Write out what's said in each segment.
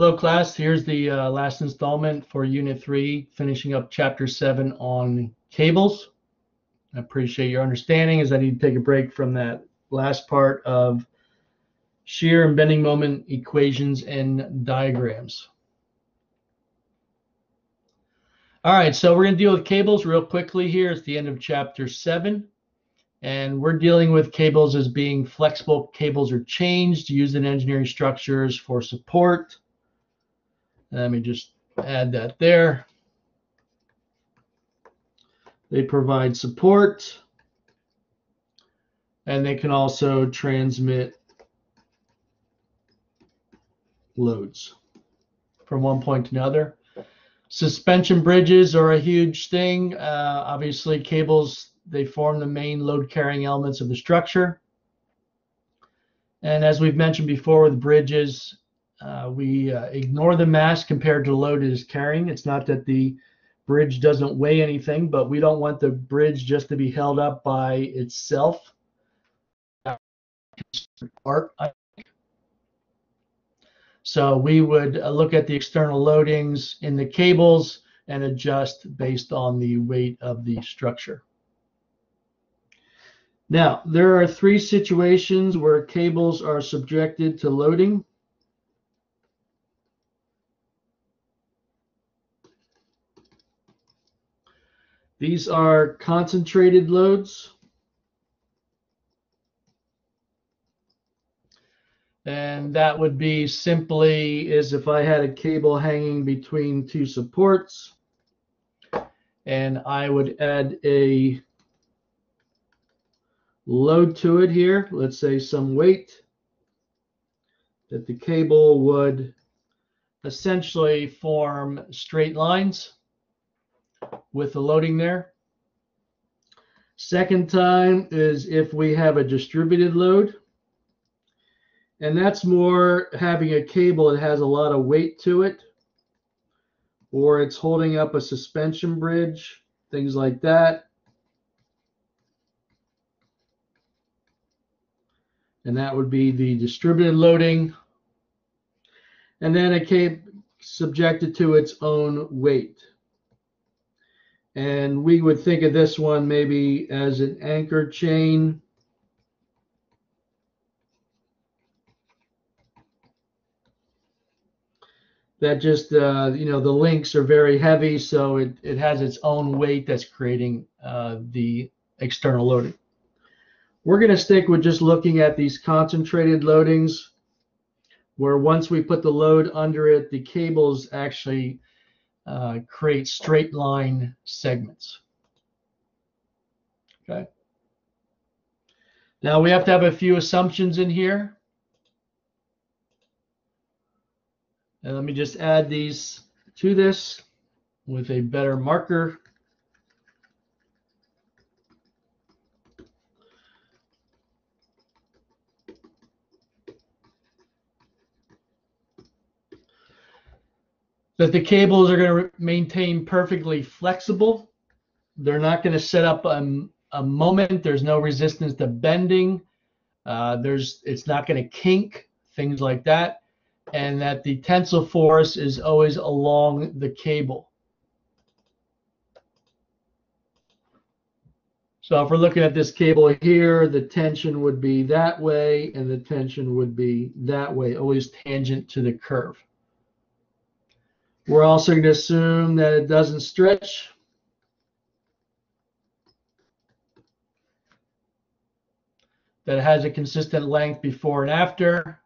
Hello class, here's the last installment for Unit 3, finishing up Chapter 7 on cables. I appreciate your understanding as I need to take a break from that last part of shear and bending moment equations and diagrams. All right, so we're going to deal with cables real quickly here. It's the end of Chapter 7. And we're dealing with cables as being flexible. Cables are changed used in engineering structures for support. Let me just add that there. They provide support, and they can also transmit loads from one point to another. Suspension bridges are a huge thing. Obviously, cables, they form the main load-carrying elements of the structure. And as we've mentioned before with bridges, we ignore the mass compared to the load it is carrying. It's not that the bridge doesn't weigh anything, but we don't want the bridge just to be held up by itself. So we would look at the external loadings in the cables and adjust based on the weight of the structure. Now, there are 3 situations where cables are subjected to loading. These are concentrated loads. And that would be simply as if I had a cable hanging between 2 supports, and I would add a load to it here, let's say some weight, that the cable would essentially form straight lines with the loading there. Second time is if we have a distributed load, and that's more having a cable that has a lot of weight to it, or it's holding up a suspension bridge, things like that. And that would be the distributed loading. And then a cable subjected to its own weight. And we would think of this one maybe as an anchor chain. That just, the links are very heavy, so it has its own weight that's creating the external loading. We're going to stick with just looking at these concentrated loadings, where once we put the load under it, the cables actually create straight line segments. Okay. Now we have to have a few assumptions in here. And let me just add these to this with a better marker. That the cables are going to maintain perfectly flexible. They're not going to set up a moment. There's no resistance to bending. It's not going to kink, things like that. And that the tensile force is always along the cable. So if we're looking at this cable here, the tension would be that way, and the tension would be that way, always tangent to the curve. We're also going to assume that it doesn't stretch. That it has a consistent length before and after.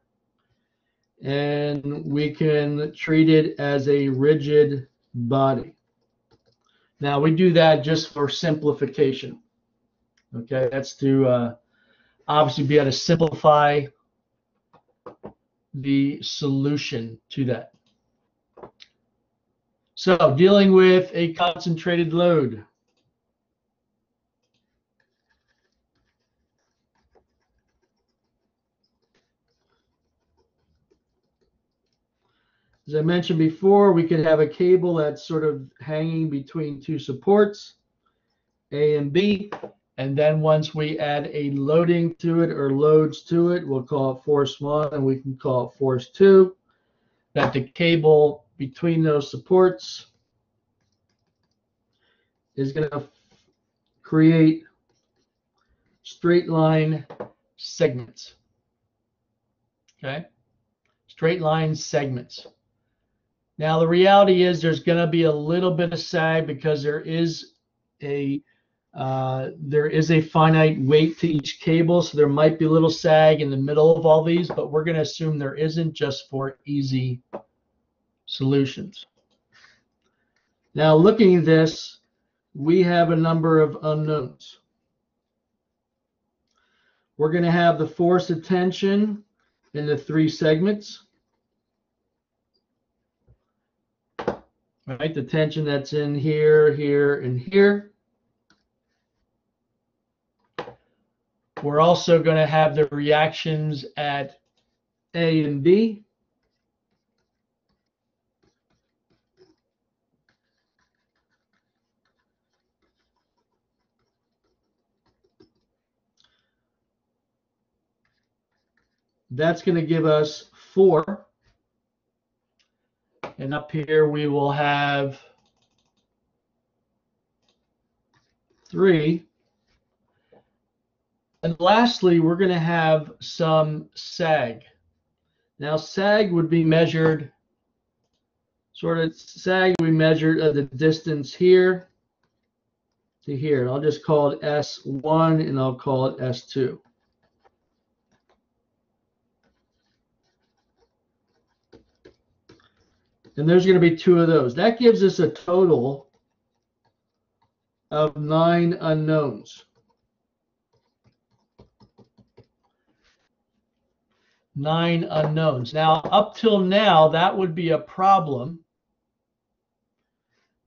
And we can treat it as a rigid body. Now we do that just for simplification. Okay, that's to obviously be able to simplify the solution to that. So dealing with a concentrated load. As I mentioned before, we could have a cable that's sort of hanging between 2 supports, A and B, and then once we add a loading to it or loads to it, we'll call it force 1 and we can call it force 2. that the cable between those supports is going to create straight line segments. Okay? Straight line segments. Now the reality is there's going to be a little bit of sag because there is a finite weight to each cable, so there might be a little sag in the middle of all these, but we're going to assume there isn't, just for easy solutions. Now looking at this, we have a number of unknowns. We're going to have the force of tension in the 3 segments. Right, the tension that's in here, here, and here. We're also going to have the reactions at A and B. That's going to give us 4. And up here we will have 3. And lastly, we're going to have some sag. Now, sag would be measured, sag we measured at the distance here to here. And I'll just call it S1 and I'll call it S2. And there's going to be 2 of those. That gives us a total of 9 unknowns. 9 unknowns. Now, up till now, that would be a problem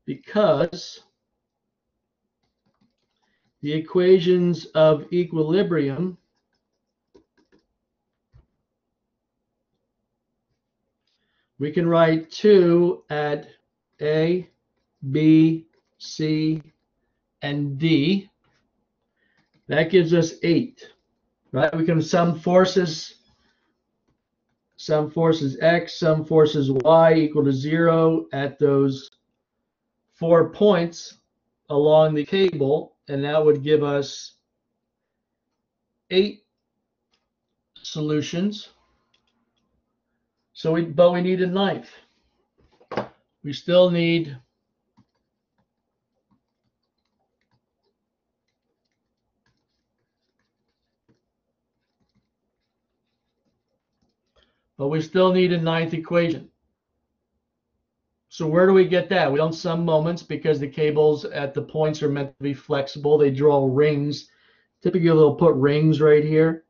because the equations of equilibrium we can write 2 at A, B, C, and D. That gives us 8, right? We can sum forces X, sum forces Y equal to 0 at those 4 points along the cable, and that would give us 8 solutions. But we need a 9th. We still need a 9th equation. So where do we get that? We don't sum moments because the cables at the points are meant to be flexible. They draw rings. Typically, they'll put rings right here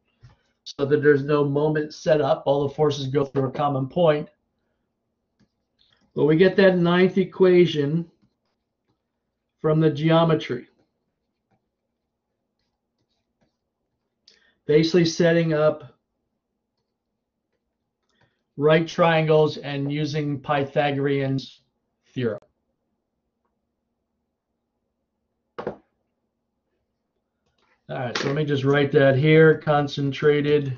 so that there's no moment set up. All the forces go through a common point. But we get that 9th equation from the geometry. Basically setting up right triangles and using Pythagorean's theorem. All right, so let me just write that here, concentrated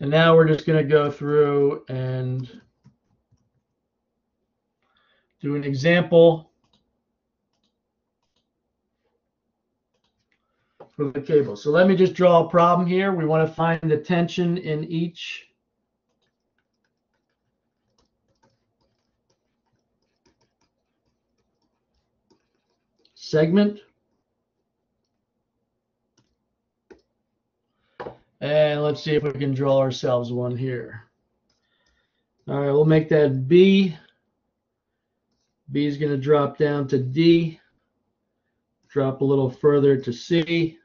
and now we're just going to go through and do an example for the cable. So let me just draw a problem here. We want to find the tension in each segment. And let's see if we can draw ourselves one here. All right, we'll make that B. B is going to drop down to D, drop a little further to C,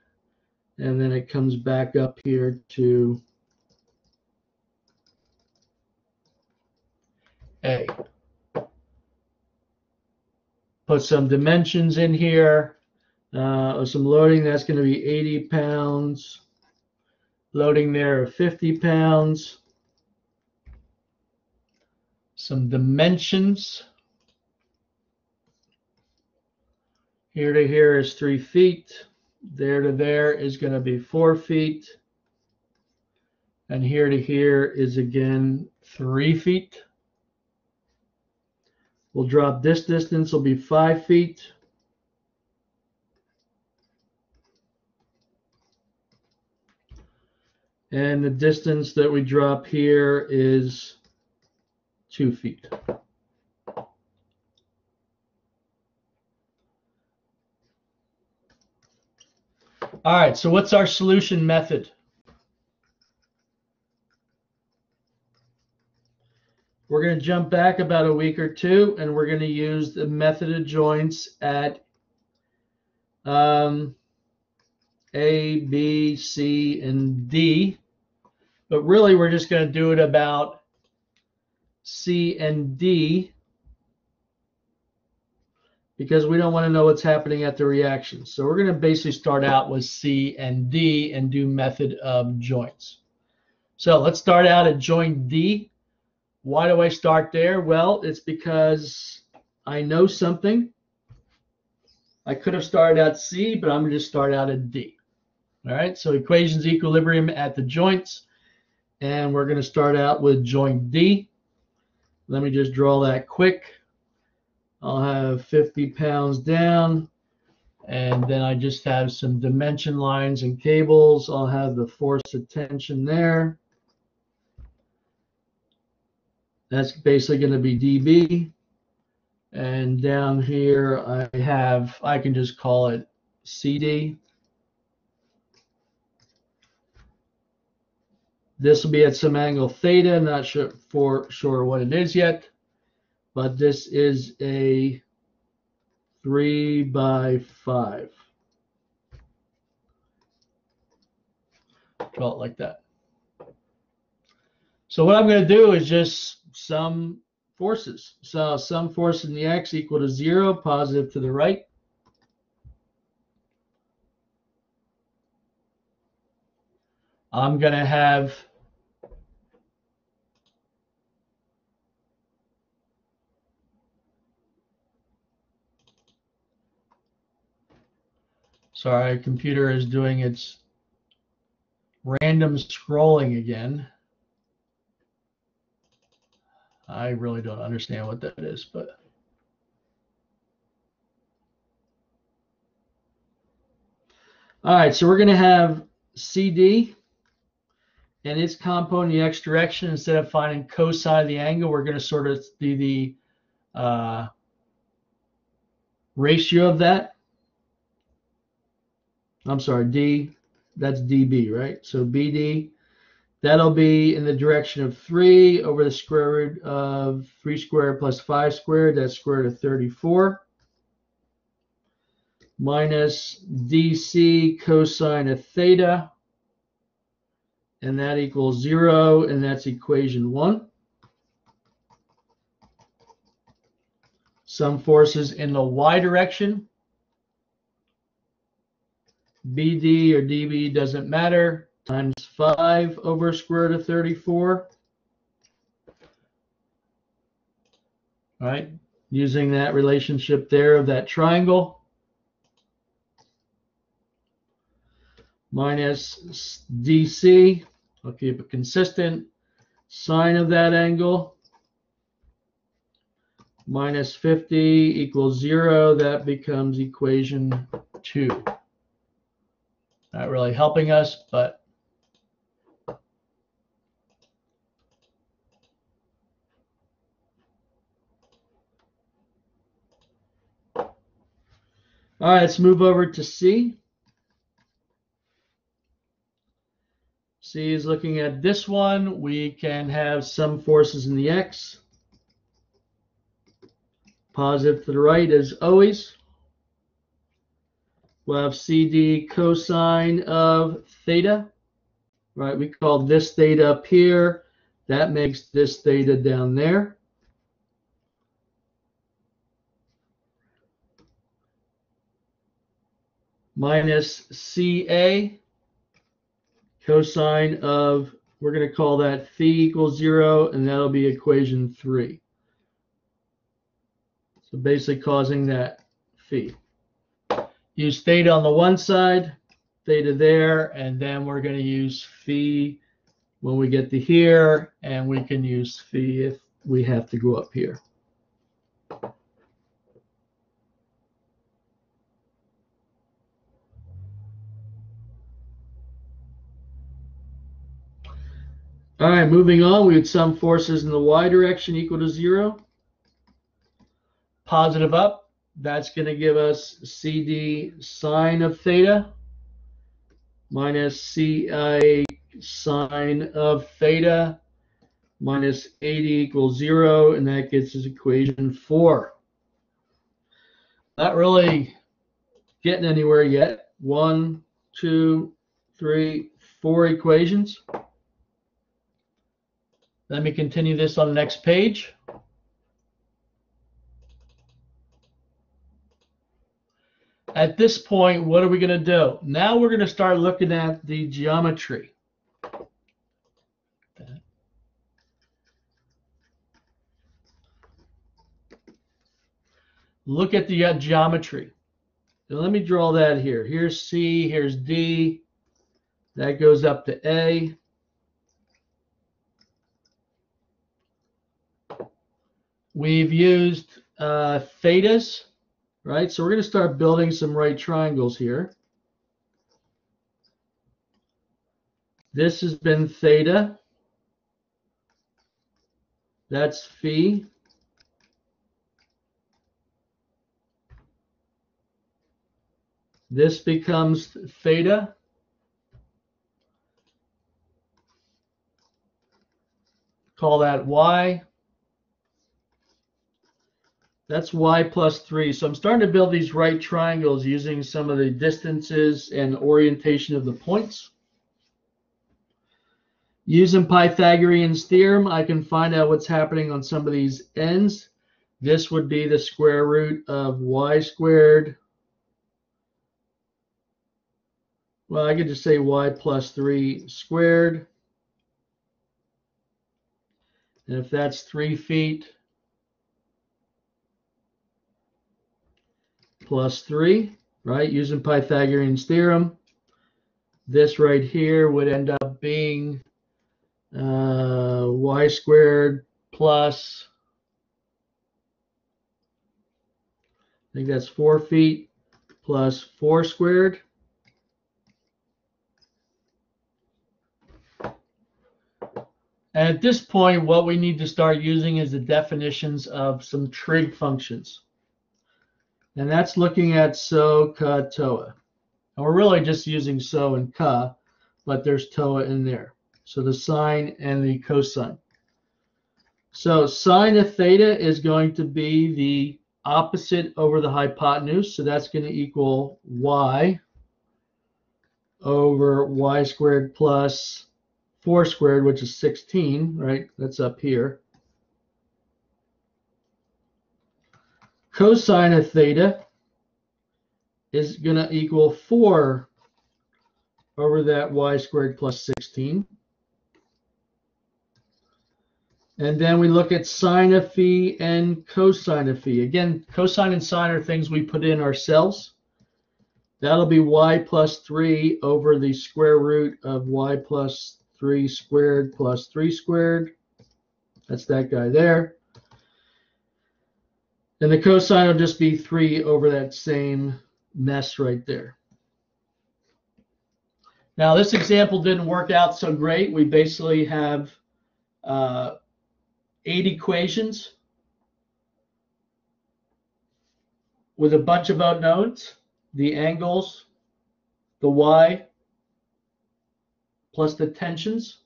and then it comes back up here to A. Put some dimensions in here. Some loading, that's going to be 80 pounds. Loading there of 50 pounds. Some dimensions. Here to here is 3 feet. There to there is going to be 4 feet. And here to here is again 3 feet. We'll drop this distance, will be 5 feet. And the distance that we drop here is 2 feet. All right, so what's our solution method? We're going to jump back about a week or two, and we're going to use the method of joints at A, B, C, and D. But really, we're just going to do it about C and D because we don't want to know what's happening at the reaction. So we're going to basically start out with C and D and do method of joints. So let's start out at joint D. Why do I start there? Well, it's because I know something. I could have started at C, but I'm going to start out at D. All right, so equations equilibrium at the joints. And we're going to start out with joint D. Let me just draw that quick. I'll have 50 pounds down. And then I just have some dimension lines and cables. I'll have the force of tension there. That's basically going to be dB. And down here I can just call it CD. This will be at some angle theta, not sure what it is yet, but this is a 3/5. Draw it like that. So what I'm going to do is just sum forces. So sum force in the x equal to 0, positive to the right. I'm going to have sorry, computer is doing its random scrolling again. I really don't understand what that is, but all right, so we're going to have CD and its component in the x direction. Instead of finding cosine of the angle, we're going to sort of do the ratio of that. I'm sorry, D, that's dB, right? So BD, that'll be in the direction of 3 over the square root of 3 squared plus 5 squared. That's square root of 34. Minus DC cosine of theta. And that equals 0. And that's equation 1. Some forces in the y direction. BD or DB doesn't matter. Times 5 over square root of 34. All right, using that relationship there of that triangle. Minus DC, I'll keep it consistent. Sine of that angle. Minus 50 equals 0. That becomes equation 2. Not really helping us, but all right, let's move over to C. C is looking at this one. We can have some forces in the x. Positive to the right as always. We'll have CD cosine of theta. Right, we call this theta up here. That makes this theta down there. Minus CA cosine of, we're going to call that phi equals 0, and that'll be equation 3. So basically causing that phi. use theta on the one side, theta there, and then we're going to use phi when we get to here, and we can use phi if we have to go up here. All right, moving on, we would sum forces in the y direction equal to 0. Positive up, that's going to give us CD sine of theta minus CI sine of theta minus 80 equals 0, and that gets us equation 4. Not really getting anywhere yet. 1, 2, 3, 4 equations. Let me continue this on the next page. At this point, what are we going to do? Now we're going to start looking at the geometry. Look at the geometry. Now let me draw that here. Here's C, here's D. That goes up to A. We've used thetas, right? So we're going to start building some right triangles here. This has been theta. That's phi. This becomes theta. Call that y. That's y plus 3. So I'm starting to build these right triangles using some of the distances and orientation of the points. Using Pythagorean's theorem, I can find out what's happening on some of these ends. This would be the square root of y squared. Well, I could just say y plus 3 squared. And if that's 3 feet plus 3, right, using Pythagorean's theorem, this right here would end up being y squared plus, I think that's 4 feet plus 4 squared. And at this point, what we need to start using is the definitions of some trig functions. And that's looking at SO, CA, TOA. And we're really just using SO and CA, but there's TOA in there. So the sine and the cosine. So sine of theta is going to be the opposite over the hypotenuse. So that's going to equal y over y squared plus 4 squared, which is 16, right? That's up here. Cosine of theta is going to equal 4 over that y squared plus 16. And then we look at sine of phi and cosine of phi. Again, cosine and sine are things we put in ourselves. That'll be y plus 3 over the square root of y plus 3 squared plus 3 squared. That's that guy there. And the cosine will just be 3 over that same mess right there. Now, this example didn't work out so great. We basically have 8 equations with a bunch of unknowns, the angles, the y, plus the tensions.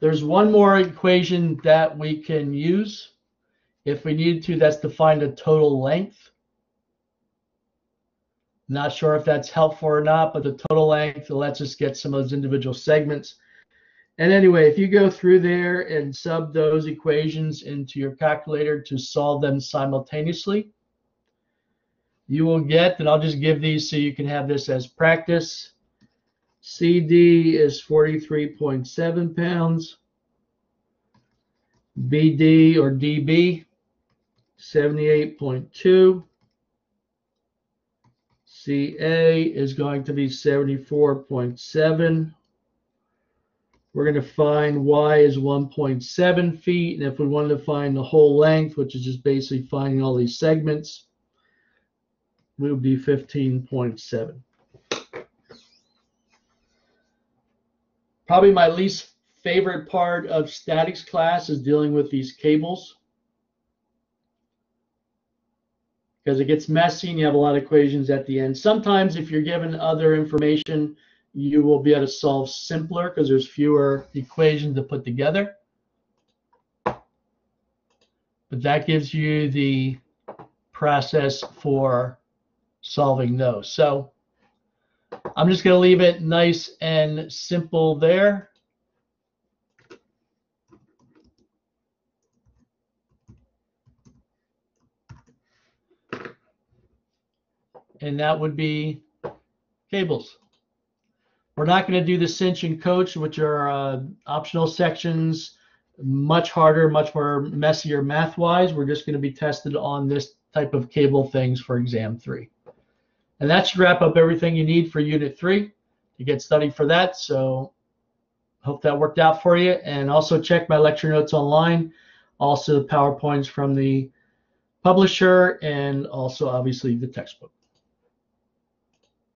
There's one more equation that we can use if we need to. That's to find the total length. Not sure if that's helpful or not, but the total length lets us get some of those individual segments. And anyway, if you go through there and sub those equations into your calculator to solve them simultaneously, you will get, and I'll just give these so you can have this as practice. CD is 43.7 pounds. BD or DB, 78.2. CA is going to be 74.7. We're going to find Y is 1.7 feet. And if we wanted to find the whole length, which is just basically finding all these segments, we would be 15.7. Probably my least favorite part of statics class is dealing with these cables, because it gets messy and you have a lot of equations at the end. Sometimes if you're given other information, you will be able to solve simpler because there's fewer equations to put together. But that gives you the process for solving those. So I'm just going to leave it nice and simple there. And that would be cables. We're not going to do the cinch and coach, which are optional sections, much harder, much more messier math-wise. We're just going to be tested on this type of cable things for exam 3. And that should wrap up everything you need for unit 3 to get studied for that. So hope that worked out for you. And also check my lecture notes online, also the PowerPoints from the publisher, and also obviously the textbook.